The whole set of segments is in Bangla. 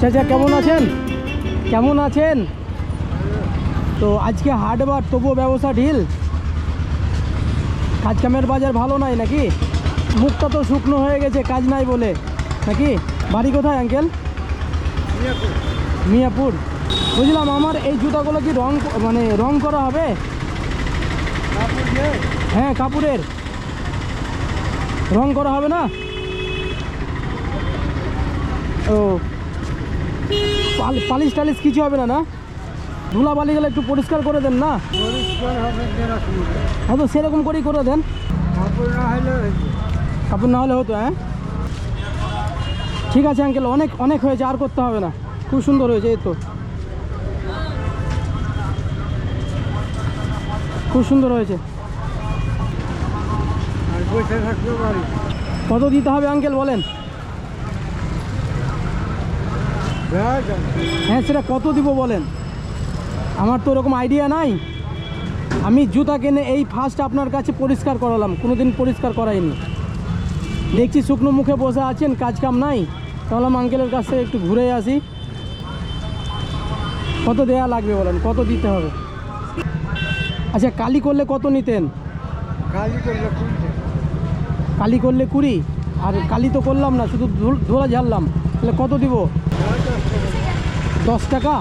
চাচা কেমন আছেন? কেমন আছেন? তো আজকে হাটবার তবুও ব্যবসা ঢিল, কাজ কামের বাজার ভালো নাই নাকি? মুখটা তো শুকনো হয়ে গেছে কাজ নাই বলে নাকি? বাড়ি কোথায় আঙ্কেল? মিয়াপুর। বুঝলাম, আমার এই জুতাগুলো কি রং করা হবে? হ্যাঁ, কাপড়ের রং করা হবে না? ও, পালিশ টালিশ কিছু হবে না? না, ধুলা বালি গেলে একটু পরিষ্কার করে দেন না? হ্যাঁ, তো সেরকম করেই করে দেন। কাপড় না হলে হতো। হ্যাঁ, ঠিক আছে আঙ্কেল, অনেক অনেক হয়েছে, আর করতে হবে না। খুব সুন্দর হয়েছে, এই তো খুব সুন্দর হয়েছে। কত দিতে হবে আঙ্কেল বলেন? হ্যাঁ, সেটা কত দিব বলেন? আমার তো ওরকম আইডিয়া নাই। আমি জুতা কিনে এই ফার্স্ট আপনার কাছে পরিষ্কার করালাম, কোনোদিন পরিষ্কার করাইনি। দেখছি শুকনো মুখে বসে আছেন, কাজ কাম নাই, তাহলে আঙ্কেলের কাছে একটু ঘুরে আসি। কত দেয়া লাগবে বলেন? কত দিতে হবে? আচ্ছা, কালি করলে কত নিতেন? কালি করলে 20, আর কালি তো করলাম না, শুধু ধোলা ঝাড়লাম, তাহলে কত দিব? 10 টাকা।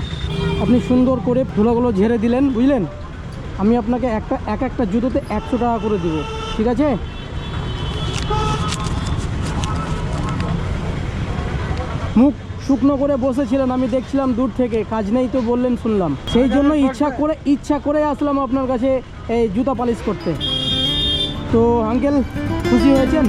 আপনি সুন্দর করে ধুলাগুলো ঝেড়ে দিলেন, বুঝলেন? আমি আপনাকে একটা জুতোতে 100 টাকা করে দিব, ঠিক আছে? মুখ শুকনো করে বসেছিলেন, আমি দেখছিলাম দূর থেকে, কাজ নেই তো বললেন, শুনলাম, সেই জন্য ইচ্ছা করে আসলাম আপনার কাছে এই জুতা পালিশ করতে। তো আঙ্কেল খুশি হয়েছেন?